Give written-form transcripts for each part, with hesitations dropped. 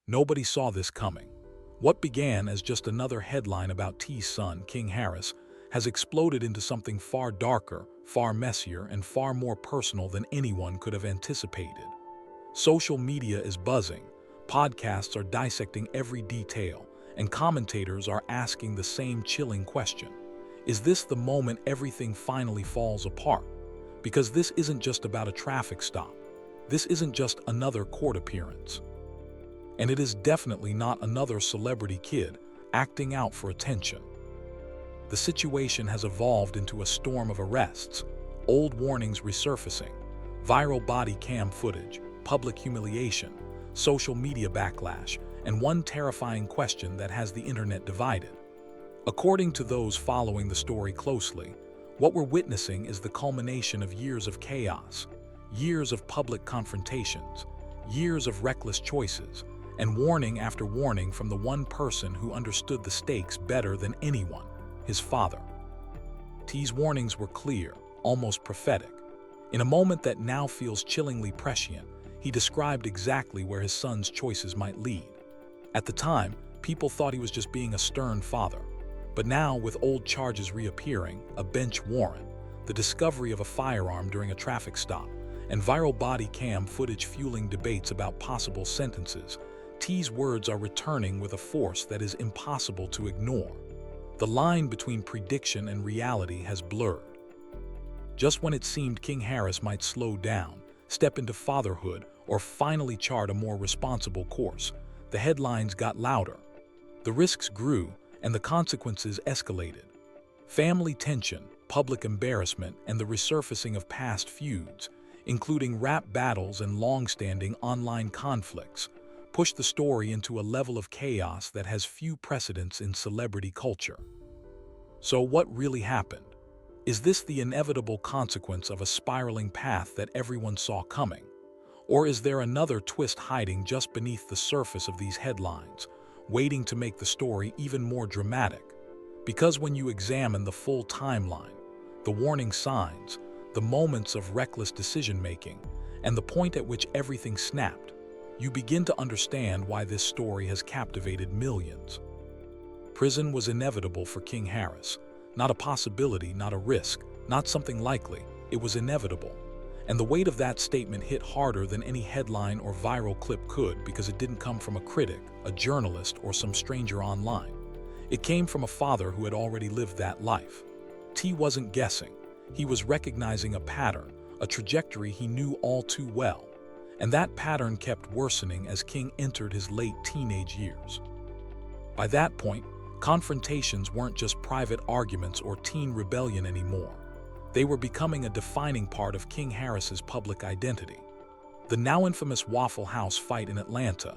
Nobody saw this coming. What began as just another headline about T's son, King Harris, has exploded into something far darker, far messier, and far more personal than anyone could have anticipated. Social media is buzzing, podcasts are dissecting every detail, and commentators are asking the same chilling question. Is this the moment everything finally falls apart? Because this isn't just about a traffic stop. This isn't just another court appearance. And it is definitely not another celebrity kid acting out for attention. The situation has evolved into a storm of arrests, old warnings resurfacing, viral body cam footage, public humiliation, social media backlash, and one terrifying question that has the internet divided. According to those following the story closely, what we're witnessing is the culmination of years of chaos, years of public confrontations, years of reckless choices, and warning after warning from the one person who understood the stakes better than anyone, his father. T's warnings were clear, almost prophetic. In a moment that now feels chillingly prescient, he described exactly where his son's choices might lead. At the time, people thought he was just being a stern father. But now, with old charges reappearing, a bench warrant, the discovery of a firearm during a traffic stop, and viral body cam footage fueling debates about possible sentences, T's words are returning with a force that is impossible to ignore. The line between prediction and reality has blurred. Just when it seemed King Harris might slow down, step into fatherhood, or finally chart a more responsible course, the headlines got louder. The risks grew, and the consequences escalated. Family tension, public embarrassment, and the resurfacing of past feuds, including rap battles and long-standing online conflicts, pushed the story into a level of chaos that has few precedents in celebrity culture. So what really happened? Is this the inevitable consequence of a spiraling path that everyone saw coming? Or is there another twist hiding just beneath the surface of these headlines, waiting to make the story even more dramatic? Because when you examine the full timeline, the warning signs, the moments of reckless decision-making, and the point at which everything snapped, you begin to understand why this story has captivated millions. Prison was inevitable for King Harris. Not a possibility, not a risk, not something likely. It was inevitable. And the weight of that statement hit harder than any headline or viral clip could, because it didn't come from a critic, a journalist, or some stranger online. It came from a father who had already lived that life. T wasn't guessing. He was recognizing a pattern, a trajectory he knew all too well. And that pattern kept worsening as King entered his late teenage years. By that point, confrontations weren't just private arguments or teen rebellion anymore. They were becoming a defining part of King Harris's public identity. The now infamous Waffle House fight in Atlanta,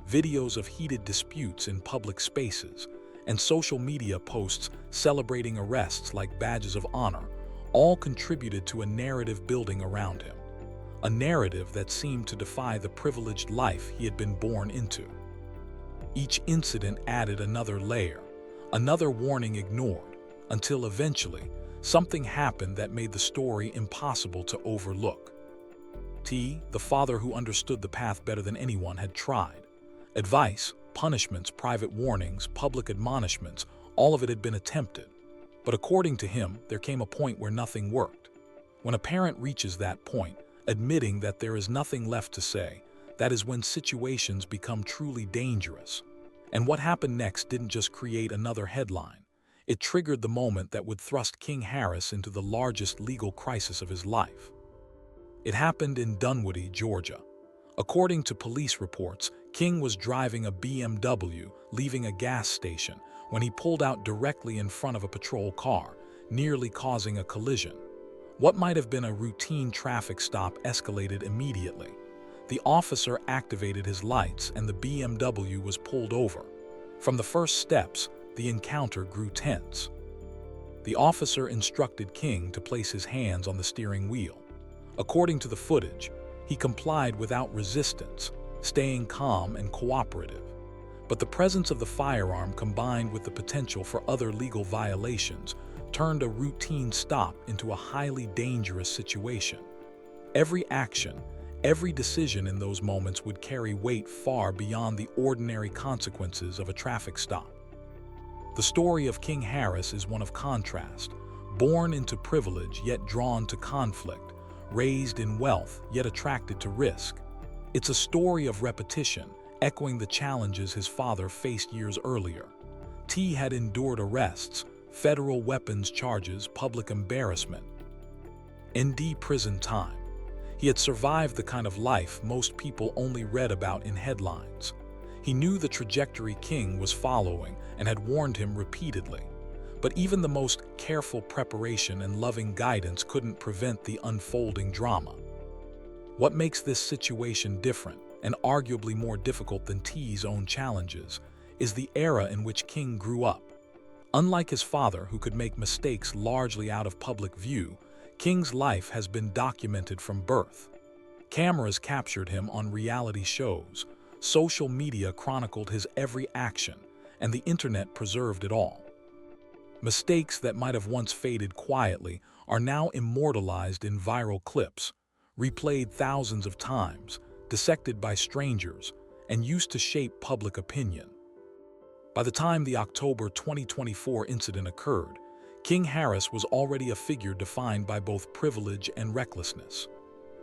videos of heated disputes in public spaces, and social media posts celebrating arrests like badges of honor all contributed to a narrative building around him. A narrative that seemed to defy the privileged life he had been born into. Each incident added another layer, another warning ignored, until eventually, something happened that made the story impossible to overlook. T, the father who understood the path better than anyone, had tried. Advice, punishments, private warnings, public admonishments, all of it had been attempted. But according to him, there came a point where nothing worked. When a parent reaches that point, admitting that there is nothing left to say, that is when situations become truly dangerous. And what happened next didn't just create another headline. It triggered the moment that would thrust King Harris into the largest legal crisis of his life. It happened in Dunwoody, Georgia. According to police reports, King was driving a BMW, leaving a gas station, when he pulled out directly in front of a patrol car, nearly causing a collision. What might have been a routine traffic stop escalated immediately. The officer activated his lights and the BMW was pulled over. From the first steps, the encounter grew tense. The officer instructed King to place his hands on the steering wheel. According to the footage, he complied without resistance, staying calm and cooperative. But the presence of the firearm, combined with the potential for other legal violations, turned a routine stop into a highly dangerous situation. Every action, Every decision in those moments would carry weight far beyond the ordinary consequences of a traffic stop. The story of King Harris is one of contrast, born into privilege yet drawn to conflict, raised in wealth yet attracted to risk. It's a story of repetition, echoing the challenges his father faced years earlier. T had endured arrests, federal weapons charges, public embarrassment, and prison time. He had survived the kind of life most people only read about in headlines. He knew the trajectory King was following and had warned him repeatedly. But even the most careful preparation and loving guidance couldn't prevent the unfolding drama. What makes this situation different, and arguably more difficult than T's own challenges, is the era in which King grew up. Unlike his father, who could make mistakes largely out of public view, King's life has been documented from birth. Cameras captured him on reality shows, social media chronicled his every action, and the internet preserved it all. Mistakes that might have once faded quietly are now immortalized in viral clips, replayed thousands of times, dissected by strangers, and used to shape public opinion. By the time the October 2024 incident occurred, King Harris was already a figure defined by both privilege and recklessness.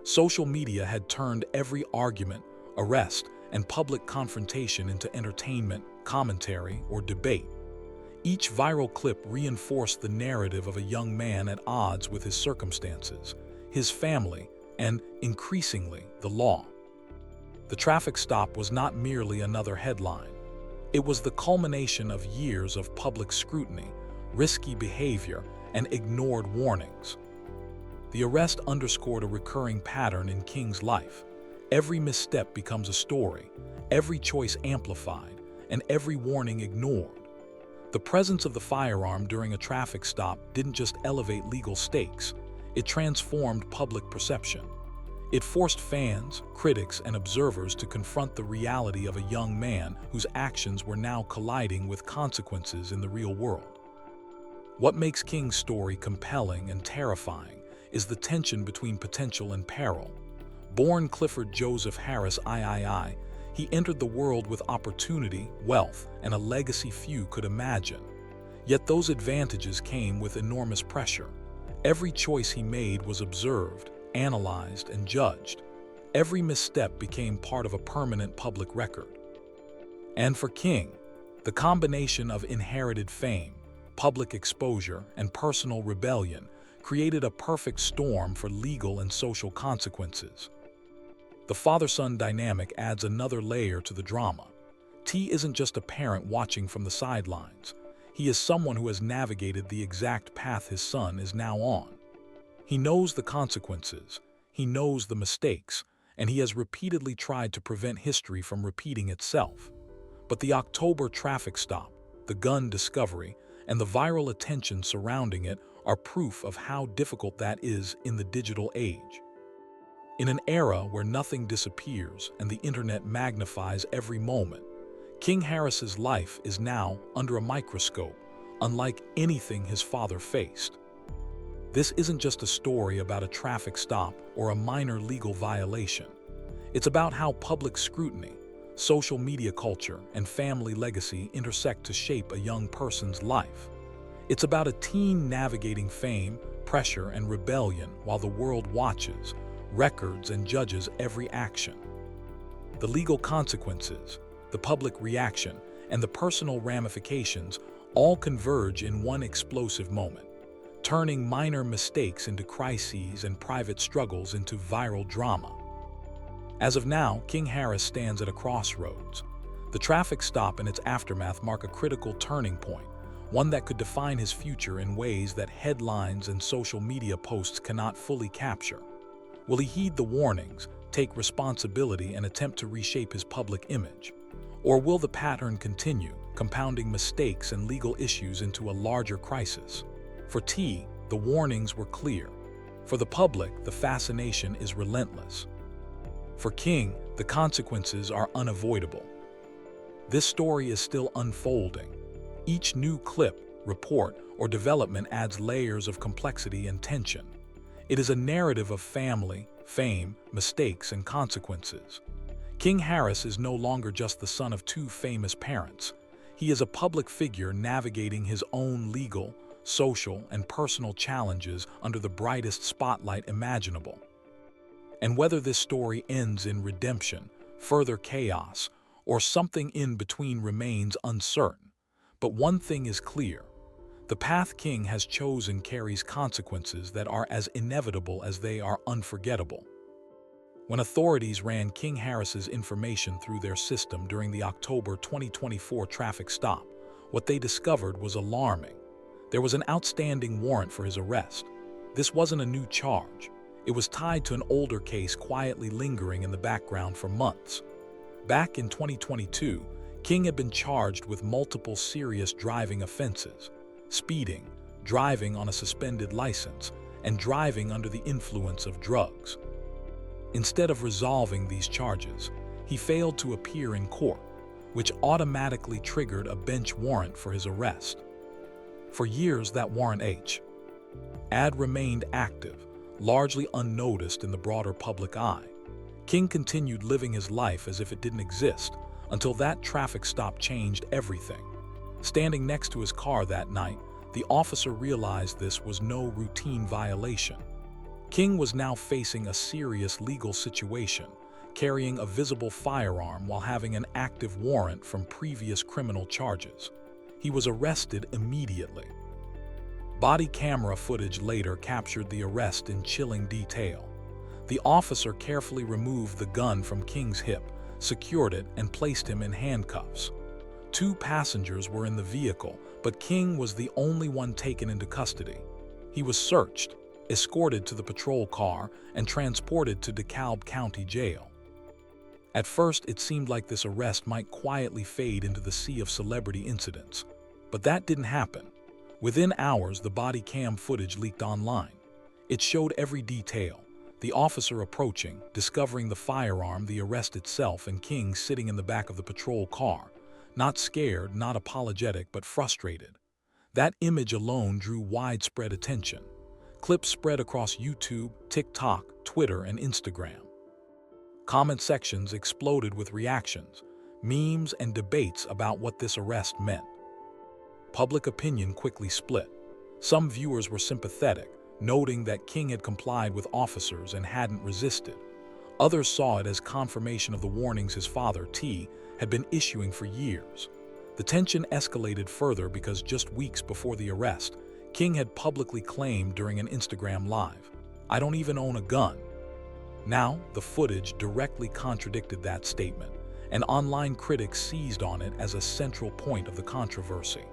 Social media had turned every argument, arrest, and public confrontation into entertainment, commentary, or debate. Each viral clip reinforced the narrative of a young man at odds with his circumstances, his family, and, increasingly, the law. The traffic stop was not merely another headline. It was the culmination of years of public scrutiny, risky behavior, and ignored warnings. The arrest underscored a recurring pattern in King's life. Every misstep becomes a story, every choice amplified, and every warning ignored. The presence of the firearm during a traffic stop didn't just elevate legal stakes, it transformed public perception. It forced fans, critics, and observers to confront the reality of a young man whose actions were now colliding with consequences in the real world. What makes King's story compelling and terrifying is the tension between potential and peril. Born Clifford Joseph Harris III, he entered the world with opportunity, wealth, and a legacy few could imagine. Yet those advantages came with enormous pressure. Every choice he made was observed, analyzed, and judged. Every misstep became part of a permanent public record. And for King, the combination of inherited fame, public exposure, and personal rebellion created a perfect storm for legal and social consequences. The father-son dynamic adds another layer to the drama. T isn't just a parent watching from the sidelines. He is someone who has navigated the exact path his son is now on. He knows the consequences, he knows the mistakes, and he has repeatedly tried to prevent history from repeating itself. But the October traffic stop, the gun discovery, and the viral attention surrounding it are proof of how difficult that is in the digital age. In an era where nothing disappears and the internet magnifies every moment, King Harris's life is now under a microscope, unlike anything his father faced. This isn't just a story about a traffic stop or a minor legal violation. It's about how public scrutiny, social media culture, and family legacy intersect to shape a young person's life. It's about a teen navigating fame, pressure, and rebellion while the world watches, records, and judges every action. The legal consequences, the public reaction, and the personal ramifications all converge in one explosive moment, turning minor mistakes into crises and private struggles into viral drama. As of now, King Harris stands at a crossroads. The traffic stop and its aftermath mark a critical turning point, one that could define his future in ways that headlines and social media posts cannot fully capture. Will he heed the warnings, take responsibility, and attempt to reshape his public image? Or will the pattern continue, compounding mistakes and legal issues into a larger crisis? For T, the warnings were clear. For the public, the fascination is relentless. For King, the consequences are unavoidable. This story is still unfolding. Each new clip, report, or development adds layers of complexity and tension. It is a narrative of family, fame, mistakes, and consequences. King Harris is no longer just the son of two famous parents. He is a public figure navigating his own legal, social, and personal challenges under the brightest spotlight imaginable. And whether this story ends in redemption, further chaos, or something in between remains uncertain. But one thing is clear. The path King has chosen carries consequences that are as inevitable as they are unforgettable. When authorities ran King Harris's information through their system during the October 2024 traffic stop, what they discovered was alarming. There was an outstanding warrant for his arrest. This wasn't a new charge. It was tied to an older case quietly lingering in the background for months. Back in 2022, King had been charged with multiple serious driving offenses: speeding, driving on a suspended license, and driving under the influence of drugs. Instead of resolving these charges, he failed to appear in court, which automatically triggered a bench warrant for his arrest. For years, that warrant had remained active, largely unnoticed in the broader public eye. King continued living his life as if it didn't exist, until that traffic stop changed everything. Standing next to his car that night, the officer realized this was no routine violation. King was now facing a serious legal situation, carrying a visible firearm while having an active warrant from previous criminal charges. He was arrested immediately. Body camera footage later captured the arrest in chilling detail. The officer carefully removed the gun from King's hip, secured it, and placed him in handcuffs. Two passengers were in the vehicle, but King was the only one taken into custody. He was searched, escorted to the patrol car, and transported to DeKalb County Jail. At first, it seemed like this arrest might quietly fade into the sea of celebrity incidents. But that didn't happen. Within hours, the body cam footage leaked online. It showed every detail: the officer approaching, discovering the firearm, the arrest itself, and King sitting in the back of the patrol car, not scared, not apologetic, but frustrated. That image alone drew widespread attention. Clips spread across YouTube, TikTok, Twitter, and Instagram. Comment sections exploded with reactions, memes, and debates about what this arrest meant. Public opinion quickly split. Some viewers were sympathetic, noting that King had complied with officers and hadn't resisted. Others saw it as confirmation of the warnings his father, T, had been issuing for years. The tension escalated further because just weeks before the arrest, King had publicly claimed during an Instagram Live, "I don't even own a gun." Now, the footage directly contradicted that statement, and online critics seized on it as a central point of the controversy.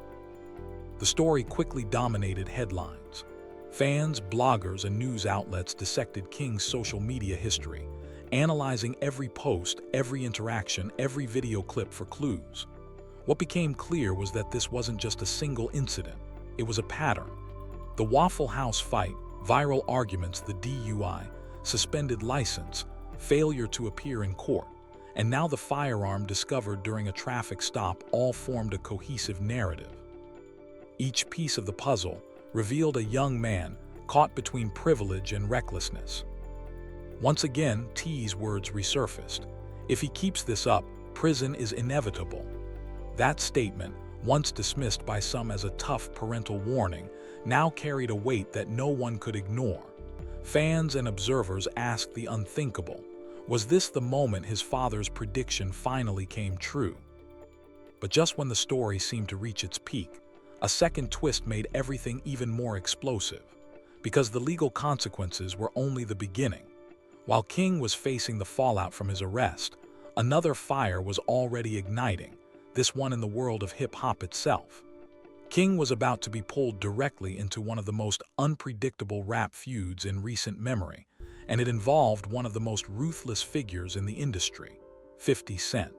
The story quickly dominated headlines. Fans, bloggers, and news outlets dissected King's social media history, analyzing every post, every interaction, every video clip for clues. What became clear was that this wasn't just a single incident. It was a pattern. The Waffle House fight, viral arguments, the DUI, suspended license, failure to appear in court, and now the firearm discovered during a traffic stop all formed a cohesive narrative. Each piece of the puzzle revealed a young man caught between privilege and recklessness. Once again, T's words resurfaced. If he keeps this up, prison is inevitable. That statement, once dismissed by some as a tough parental warning, now carried a weight that no one could ignore. Fans and observers asked the unthinkable: was this the moment his father's prediction finally came true? But just when the story seemed to reach its peak, a second twist made everything even more explosive, because the legal consequences were only the beginning. While King was facing the fallout from his arrest, another fire was already igniting, this one in the world of hip-hop itself. King was about to be pulled directly into one of the most unpredictable rap feuds in recent memory, and it involved one of the most ruthless figures in the industry, 50 Cent.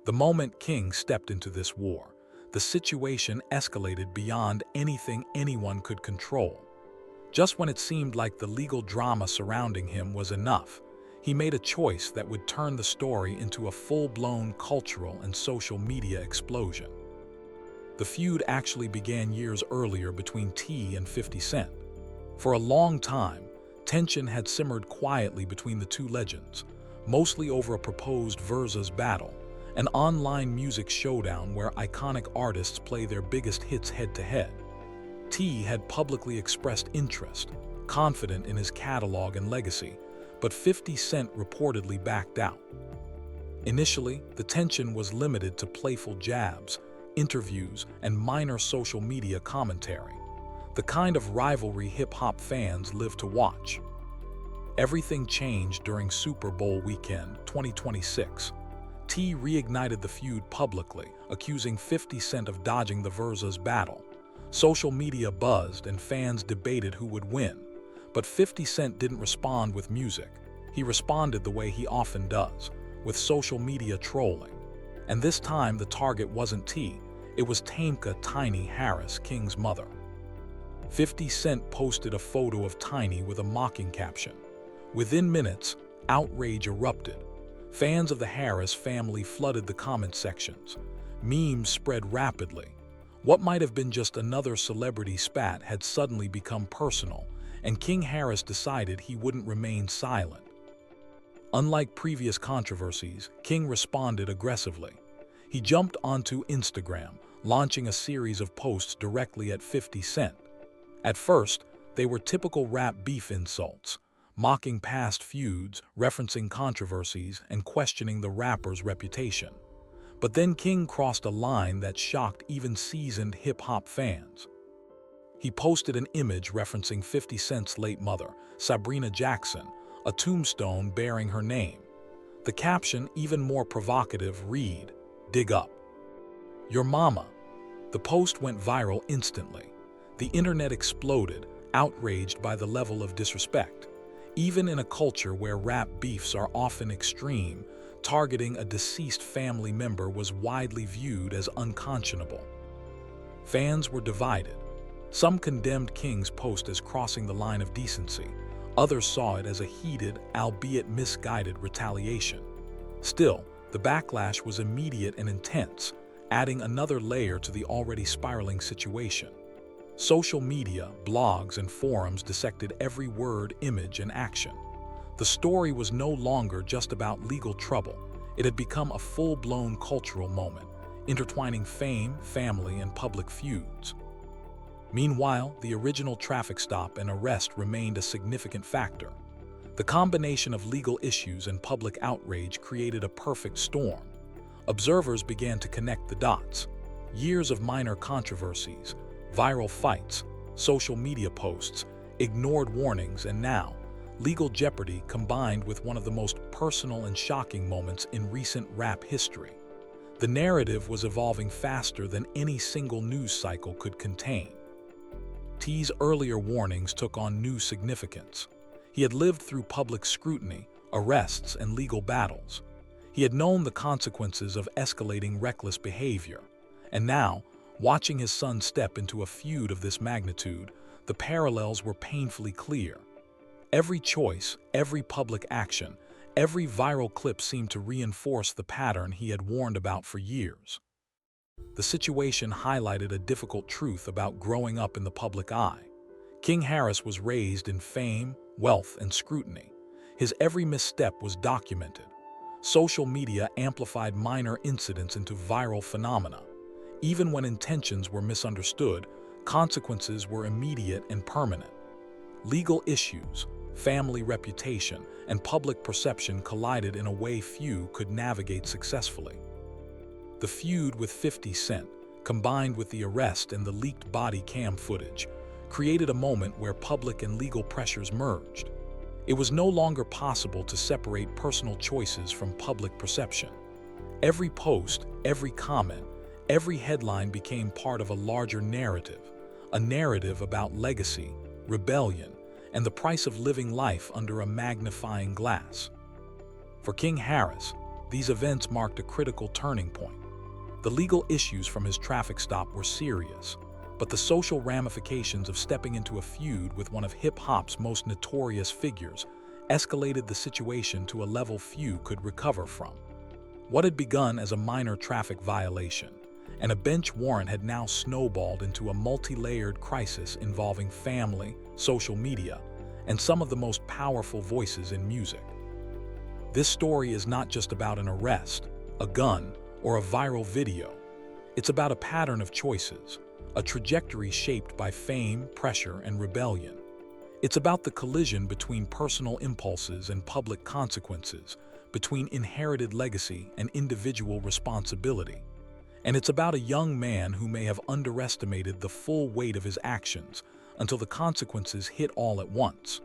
The moment King stepped into this war, the situation escalated beyond anything anyone could control. Just when it seemed like the legal drama surrounding him was enough, he made a choice that would turn the story into a full-blown cultural and social media explosion. The feud actually began years earlier between T and 50 Cent. For a long time, Tension had simmered quietly between the two legends, mostly over a proposed versus battle, an online music showdown where iconic artists play their biggest hits head-to-head. T had publicly expressed interest, confident in his catalog and legacy, but 50 Cent reportedly backed out. Initially, the tension was limited to playful jabs, interviews, and minor social media commentary, the kind of rivalry hip-hop fans live to watch. Everything changed during Super Bowl weekend 2026. T reignited the feud publicly, accusing 50 Cent of dodging the versus battle. Social media buzzed and fans debated who would win, but 50 Cent didn't respond with music. He responded the way he often does, with social media trolling. And this time the target wasn't T, it was Tameka Tiny Harris, King's mother. 50 Cent posted a photo of Tiny with a mocking caption. Within minutes, outrage erupted. Fans of the Harris family flooded the comment sections. Memes spread rapidly. What might have been just another celebrity spat had suddenly become personal, and King Harris decided he wouldn't remain silent. Unlike previous controversies, King responded aggressively. He jumped onto Instagram, launching a series of posts directly at 50 Cent. At first, they were typical rap beef insults, mocking past feuds, referencing controversies, and questioning the rapper's reputation. But then King crossed a line that shocked even seasoned hip-hop fans. He posted an image referencing 50 Cent's late mother, Sabrina Jackson, a tombstone bearing her name. The caption, even more provocative, read, "Dig up. Your mama." The post went viral instantly. The internet exploded, outraged by the level of disrespect. Even in a culture where rap beefs are often extreme, targeting a deceased family member was widely viewed as unconscionable. Fans were divided. Some condemned King's post as crossing the line of decency. Others saw it as a heated, albeit misguided retaliation. Still, the backlash was immediate and intense, adding another layer to the already spiraling situation. Social media, blogs, and forums dissected every word, image, and action. The story was no longer just about legal trouble. It had become a full-blown cultural moment, intertwining fame, family, and public feuds. Meanwhile, the original traffic stop and arrest remained a significant factor. The combination of legal issues and public outrage created a perfect storm. Observers began to connect the dots. Years of minor controversies, viral fights, social media posts, ignored warnings, and now, legal jeopardy combined with one of the most personal and shocking moments in recent rap history. The narrative was evolving faster than any single news cycle could contain. T's earlier warnings took on new significance. He had lived through public scrutiny, arrests, and legal battles. He had known the consequences of escalating reckless behavior. And now, watching his son step into a feud of this magnitude, the parallels were painfully clear. Every choice, every public action, every viral clip seemed to reinforce the pattern he had warned about for years. The situation highlighted a difficult truth about growing up in the public eye. King Harris was raised in fame, wealth, and scrutiny. His every misstep was documented. Social media amplified minor incidents into viral phenomena. Even when intentions were misunderstood, consequences were immediate and permanent. Legal issues, family reputation, and public perception collided in a way few could navigate successfully. The feud with 50 Cent, combined with the arrest and the leaked body cam footage, created a moment where public and legal pressures merged. It was no longer possible to separate personal choices from public perception. Every post, every comment, every headline became part of a larger narrative, a narrative about legacy, rebellion, and the price of living life under a magnifying glass. For King Harris, these events marked a critical turning point. The legal issues from his traffic stop were serious, but the social ramifications of stepping into a feud with one of hip-hop's most notorious figures escalated the situation to a level few could recover from. What had begun as a minor traffic violation and a bench warrant had now snowballed into a multi-layered crisis involving family, social media, and some of the most powerful voices in music. This story is not just about an arrest, a gun, or a viral video. It's about a pattern of choices, a trajectory shaped by fame, pressure, and rebellion. It's about the collision between personal impulses and public consequences, between inherited legacy and individual responsibility. And it's about a young man who may have underestimated the full weight of his actions until the consequences hit all at once.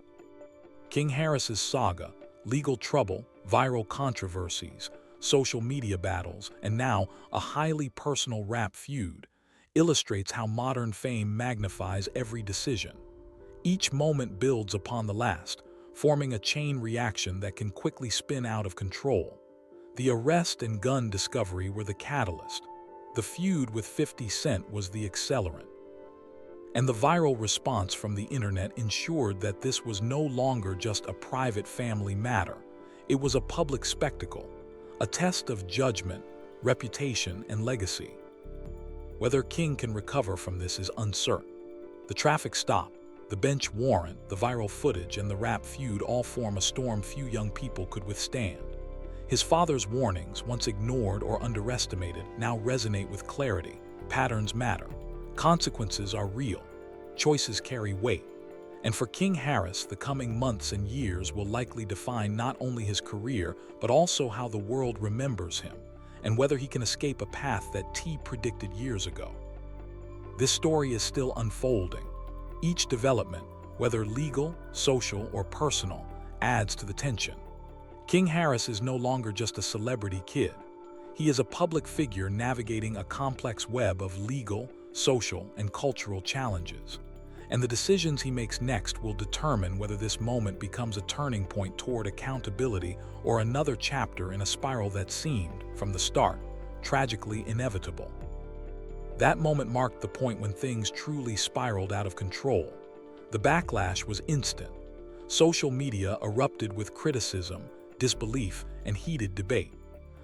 King Harris's saga, legal trouble, viral controversies, social media battles, and now a highly personal rap feud, illustrates how modern fame magnifies every decision. Each moment builds upon the last, forming a chain reaction that can quickly spin out of control. The arrest and gun discovery were the catalyst. The feud with 50 Cent was the accelerant. And the viral response from the internet ensured that this was no longer just a private family matter. It was a public spectacle, a test of judgment, reputation, and legacy. Whether King can recover from this is uncertain. The traffic stop, the bench warrant, the viral footage, and the rap feud all form a storm few young people could withstand. His father's warnings, once ignored or underestimated, now resonate with clarity. Patterns matter. Consequences are real. Choices carry weight. And for King Harris, the coming months and years will likely define not only his career, but also how the world remembers him, and whether he can escape a path that T predicted years ago. This story is still unfolding. Each development, whether legal, social, or personal, adds to the tension. King Harris is no longer just a celebrity kid. He is a public figure navigating a complex web of legal, social, and cultural challenges. And the decisions he makes next will determine whether this moment becomes a turning point toward accountability or another chapter in a spiral that seemed, from the start, tragically inevitable. That moment marked the point when things truly spiraled out of control. The backlash was instant. Social media erupted with criticism, disbelief, and heated debate.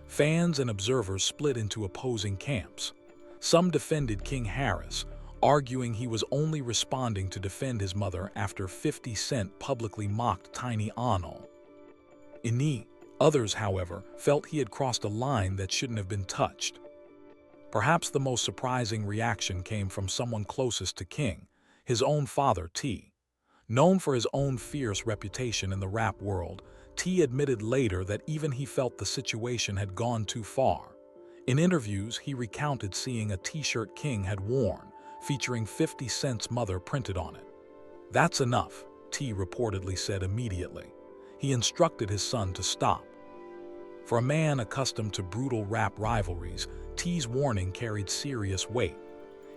Fans and observers split into opposing camps. Some defended King Harris, arguing he was only responding to defend his mother after 50 Cent publicly mocked Tiny Arnold. Others, however, felt he had crossed a line that shouldn't have been touched. Perhaps the most surprising reaction came from someone closest to King, his own father, T. Known for his own fierce reputation in the rap world, T admitted later that even he felt the situation had gone too far. In interviews, he recounted seeing a t-shirt King had worn, featuring 50 Cent's mother printed on it. "That's enough," T reportedly said immediately. He instructed his son to stop. For a man accustomed to brutal rap rivalries, T's warning carried serious weight.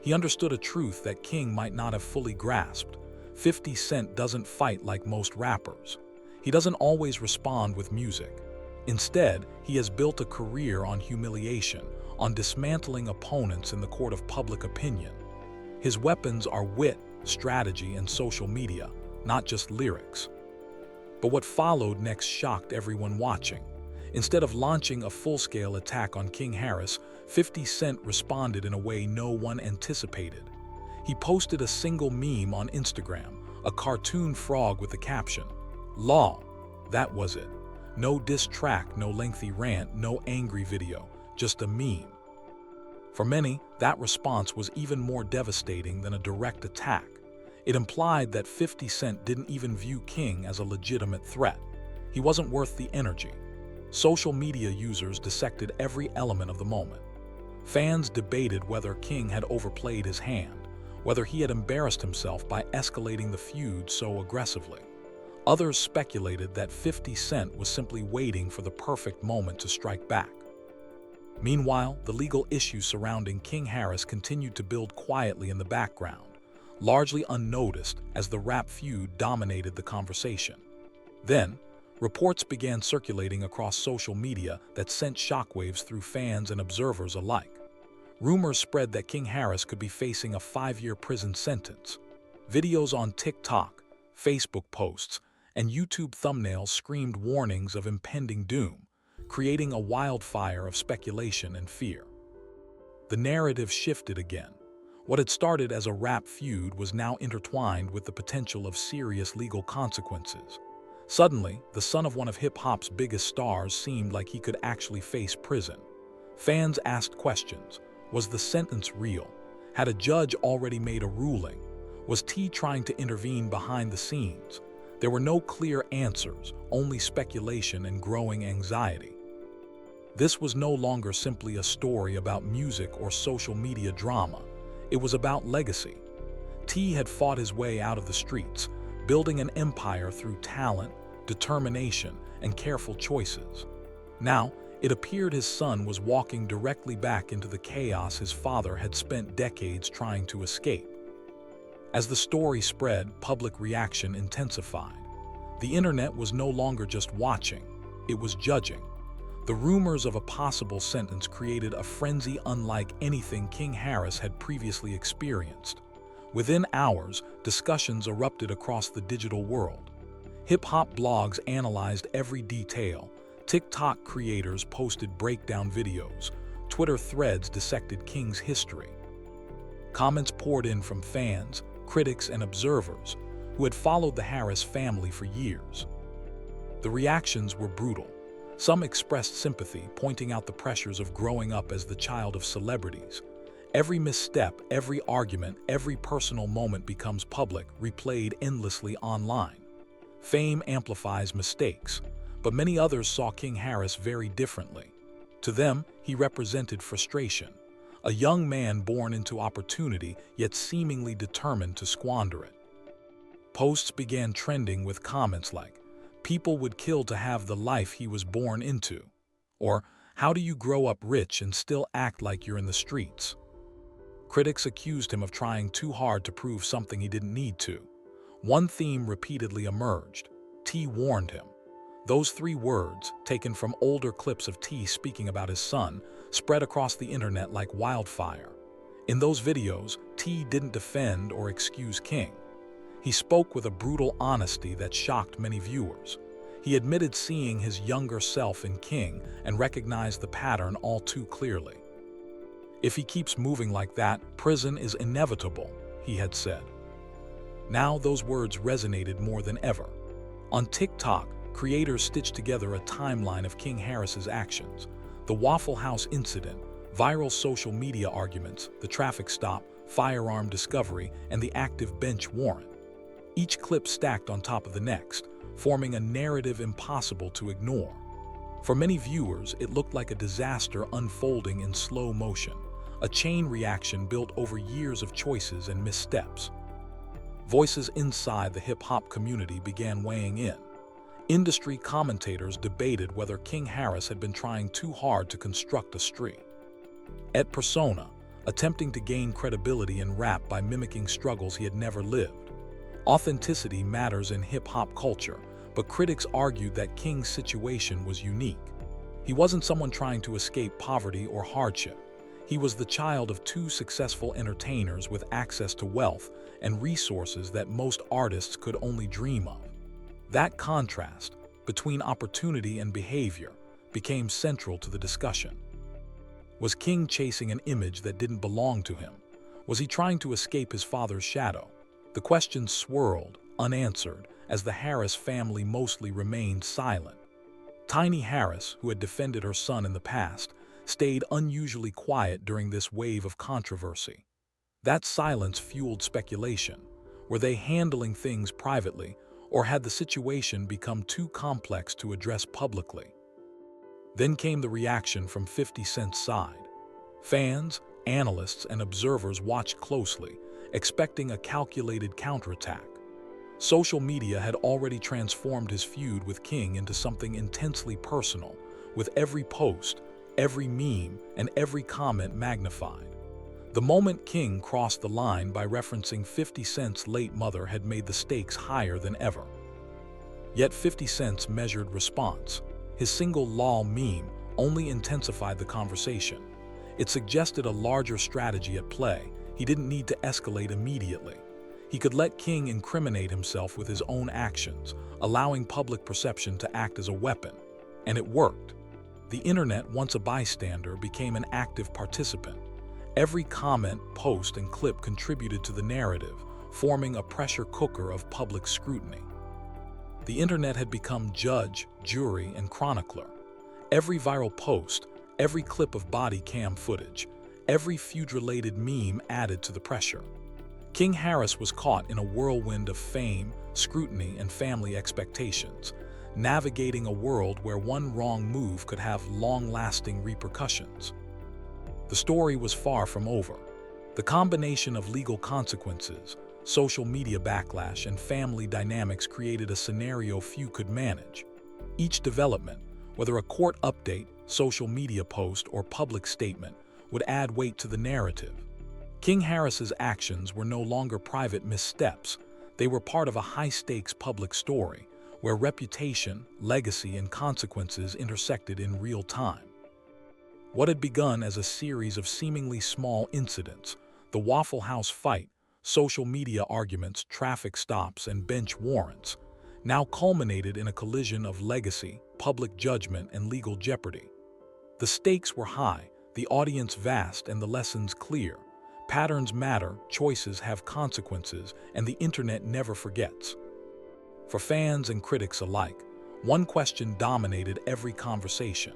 He understood a truth that King might not have fully grasped. 50 Cent doesn't fight like most rappers. He doesn't always respond with music. Instead, he has built a career on humiliation, on dismantling opponents in the court of public opinion. His weapons are wit, strategy, and social media, not just lyrics. But what followed next shocked everyone watching. Instead of launching a full-scale attack on King Harris, 50 Cent responded in a way no one anticipated. He posted a single meme on Instagram, a cartoon frog with the caption, "Lol, that was it. No diss track, no lengthy rant, no angry video, just a meme." For many, that response was even more devastating than a direct attack. It implied that 50 Cent didn't even view King as a legitimate threat. He wasn't worth the energy. Social media users dissected every element of the moment. Fans debated whether King had overplayed his hand, whether he had embarrassed himself by escalating the feud so aggressively. Others speculated that 50 Cent was simply waiting for the perfect moment to strike back. Meanwhile, the legal issues surrounding King Harris continued to build quietly in the background, largely unnoticed as the rap feud dominated the conversation. Then, reports began circulating across social media that sent shockwaves through fans and observers alike. Rumors spread that King Harris could be facing a 5-year prison sentence. Videos on TikTok, Facebook posts, and YouTube thumbnails screamed warnings of impending doom, creating a wildfire of speculation and fear. The narrative shifted again. What had started as a rap feud was now intertwined with the potential of serious legal consequences. Suddenly, the son of one of hip-hop's biggest stars seemed like he could actually face prison. Fans asked questions. Was the sentence real? Had a judge already made a ruling? Was T trying to intervene behind the scenes? There were no clear answers, only speculation and growing anxiety. This was no longer simply a story about music or social media drama. It was about legacy. T had fought his way out of the streets, building an empire through talent, determination, and careful choices. Now, it appeared his son was walking directly back into the chaos his father had spent decades trying to escape. As the story spread, public reaction intensified. The internet was no longer just watching, it was judging. The rumors of a possible sentence created a frenzy unlike anything King Harris had previously experienced. Within hours, discussions erupted across the digital world. Hip-hop blogs analyzed every detail, TikTok creators posted breakdown videos, Twitter threads dissected King's history. Comments poured in from fans, critics, and observers who had followed the Harris family for years. The reactions were brutal. Some expressed sympathy, pointing out the pressures of growing up as the child of celebrities. Every misstep, every argument, every personal moment becomes public, replayed endlessly online. Fame amplifies mistakes, but many others saw King Harris very differently. To them, he represented frustration, a young man born into opportunity yet seemingly determined to squander it. Posts began trending with comments like, "People would kill to have the life he was born into," or "How do you grow up rich and still act like you're in the streets?" Critics accused him of trying too hard to prove something he didn't need to. One theme repeatedly emerged. T warned him. Those three words, taken from older clips of T speaking about his son, spread across the internet like wildfire. In those videos, T didn't defend or excuse King. He spoke with a brutal honesty that shocked many viewers. He admitted seeing his younger self in King and recognized the pattern all too clearly. "If he keeps moving like that, prison is inevitable," he had said. Now those words resonated more than ever. On TikTok, creators stitched together a timeline of King Harris's actions: the Waffle House incident, viral social media arguments, the traffic stop, firearm discovery, and the active bench warrant. Each clip stacked on top of the next, forming a narrative impossible to ignore. For many viewers, it looked like a disaster unfolding in slow motion, a chain reaction built over years of choices and missteps. Voices inside the hip-hop community began weighing in. Industry commentators debated whether King Harris had been trying too hard to construct a streak. Et persona, attempting to gain credibility in rap by mimicking struggles he had never lived. Authenticity matters in hip-hop culture, but critics argued that King's situation was unique. He wasn't someone trying to escape poverty or hardship. He was the child of two successful entertainers with access to wealth and resources that most artists could only dream of. That contrast between opportunity and behavior became central to the discussion. Was King chasing an image that didn't belong to him? Was he trying to escape his father's shadow? The questions swirled, unanswered, as the Harris family mostly remained silent. Tiny Harris, who had defended her son in the past, stayed unusually quiet during this wave of controversy. That silence fueled speculation. Were they handling things privately, or had the situation become too complex to address publicly? Then came the reaction from 50 Cent's side. Fans, analysts, and observers watched closely, expecting a calculated counterattack. Social media had already transformed his feud with King into something intensely personal, with every post, every meme, and every comment magnified. The moment King crossed the line by referencing 50 Cent's late mother had made the stakes higher than ever. Yet 50 Cent's measured response, his single lol meme, only intensified the conversation. It suggested a larger strategy at play. He didn't need to escalate immediately. He could let King incriminate himself with his own actions, allowing public perception to act as a weapon. And it worked. The internet, once a bystander, became an active participant. Every comment, post, and clip contributed to the narrative, forming a pressure cooker of public scrutiny. The internet had become judge, jury, and chronicler. Every viral post, every clip of body cam footage, every feud-related meme added to the pressure. King Harris was caught in a whirlwind of fame, scrutiny, and family expectations, navigating a world where one wrong move could have long-lasting repercussions. The story was far from over. The combination of legal consequences, social media backlash, and family dynamics created a scenario few could manage. Each development, whether a court update, social media post, or public statement, would add weight to the narrative. King Harris's actions were no longer private missteps. They were part of a high-stakes public story, where reputation, legacy, and consequences intersected in real time. What had begun as a series of seemingly small incidents, the Waffle House fight, social media arguments, traffic stops, and bench warrants, now culminated in a collision of legacy, public judgment, and legal jeopardy. The stakes were high, the audience vast, and the lessons clear. Patterns matter, choices have consequences, and the internet never forgets. For fans and critics alike, one question dominated every conversation.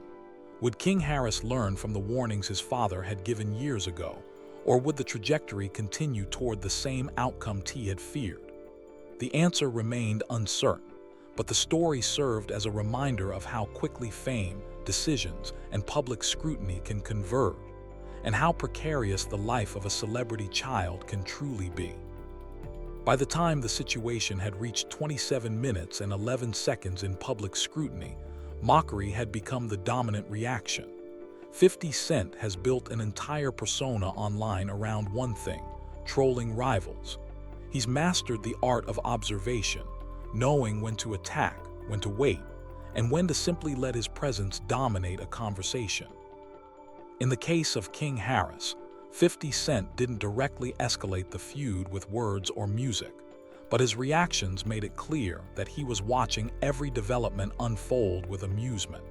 Would King Harris learn from the warnings his father had given years ago, or would the trajectory continue toward the same outcome T had feared? The answer remained uncertain, but the story served as a reminder of how quickly fame, decisions, and public scrutiny can converge, and how precarious the life of a celebrity child can truly be. By the time the situation had reached 27 minutes and 11 seconds in public scrutiny, mockery had become the dominant reaction. 50 Cent has built an entire persona online around one thing: trolling rivals. He's mastered the art of observation, knowing when to attack, when to wait, and when to simply let his presence dominate a conversation. In the case of King Harris, 50 Cent didn't directly escalate the feud with words or music, but his reactions made it clear that he was watching every development unfold with amusement.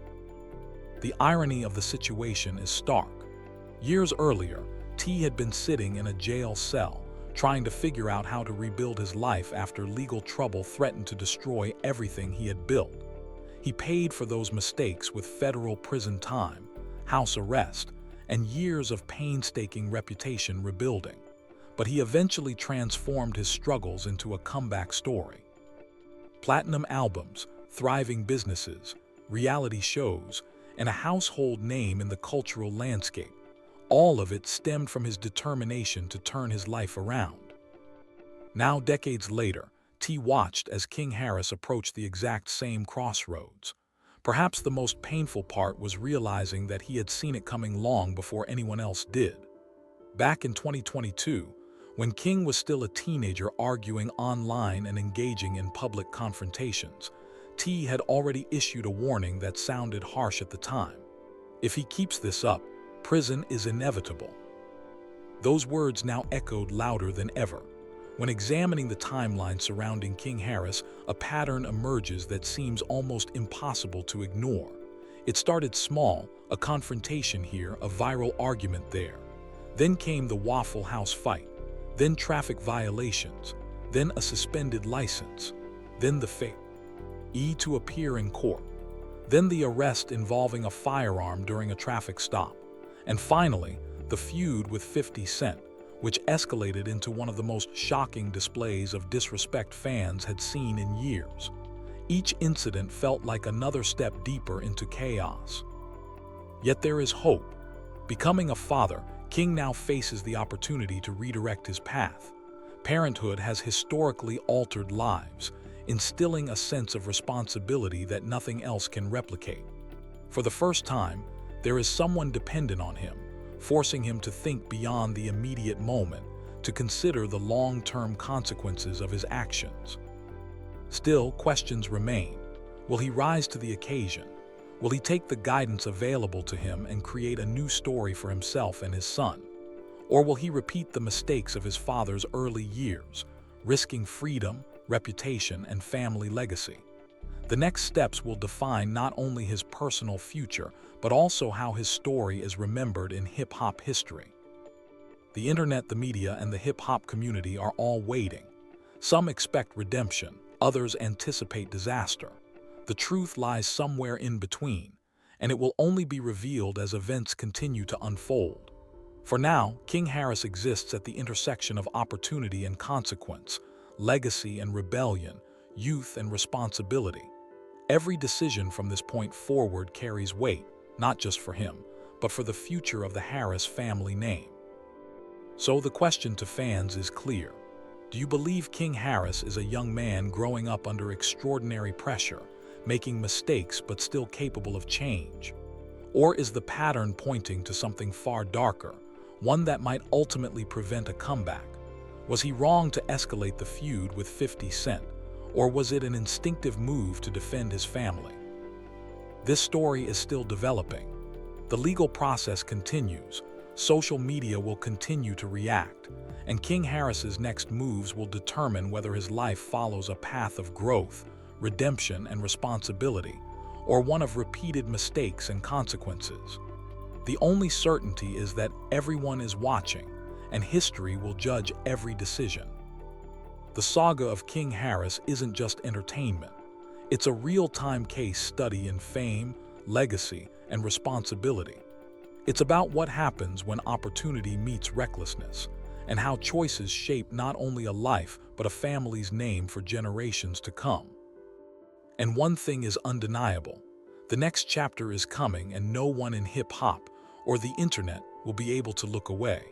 The irony of the situation is stark. Years earlier, T had been sitting in a jail cell, trying to figure out how to rebuild his life after legal trouble threatened to destroy everything he had built. He paid for those mistakes with federal prison time, house arrest, and years of painstaking reputation rebuilding. But he eventually transformed his struggles into a comeback story. Platinum albums, thriving businesses, reality shows, and a household name in the cultural landscape. All of it stemmed from his determination to turn his life around. Now, decades later, T watched as King Harris approached the exact same crossroads. Perhaps the most painful part was realizing that he had seen it coming long before anyone else did. Back in 2022, when King was still a teenager arguing online and engaging in public confrontations, T had already issued a warning that sounded harsh at the time. If he keeps this up, prison is inevitable. Those words now echoed louder than ever. When examining the timeline surrounding King Harris, a pattern emerges that seems almost impossible to ignore. It started small, a confrontation here, a viral argument there. Then came the Waffle House fight, then traffic violations, then a suspended license, then the failure to appear in court, then the arrest involving a firearm during a traffic stop, and finally, the feud with 50 Cent, which escalated into one of the most shocking displays of disrespect fans had seen in years. Each incident felt like another step deeper into chaos. Yet there is hope. Becoming a father, King now faces the opportunity to redirect his path. Parenthood has historically altered lives, instilling a sense of responsibility that nothing else can replicate. For the first time, there is someone dependent on him, forcing him to think beyond the immediate moment, to consider the long-term consequences of his actions. Still, questions remain. Will he rise to the occasion? Will he take the guidance available to him and create a new story for himself and his son? Or will he repeat the mistakes of his father's early years, risking freedom, reputation, and family legacy? The next steps will define not only his personal future, but also how his story is remembered in hip-hop history. The internet, the media, and the hip-hop community are all waiting. Some expect redemption, others anticipate disaster. The truth lies somewhere in between, and it will only be revealed as events continue to unfold. For now, King Harris exists at the intersection of opportunity and consequence, legacy and rebellion, youth and responsibility. Every decision from this point forward carries weight, not just for him, but for the future of the Harris family name. So the question to fans is clear. Do you believe King Harris is a young man growing up under extraordinary pressure, making mistakes but still capable of change? Or is the pattern pointing to something far darker, one that might ultimately prevent a comeback? Was he wrong to escalate the feud with 50 Cent? Or was it an instinctive move to defend his family? This story is still developing. The legal process continues, social media will continue to react, and King Harris's next moves will determine whether his life follows a path of growth, redemption, and responsibility, or one of repeated mistakes and consequences. The only certainty is that everyone is watching, and history will judge every decision. The saga of King Harris isn't just entertainment. It's a real-time case study in fame, legacy, and responsibility. It's about what happens when opportunity meets recklessness, and how choices shape not only a life but a family's name for generations to come. And one thing is undeniable. The next chapter is coming, and no one in hip-hop or the internet will be able to look away.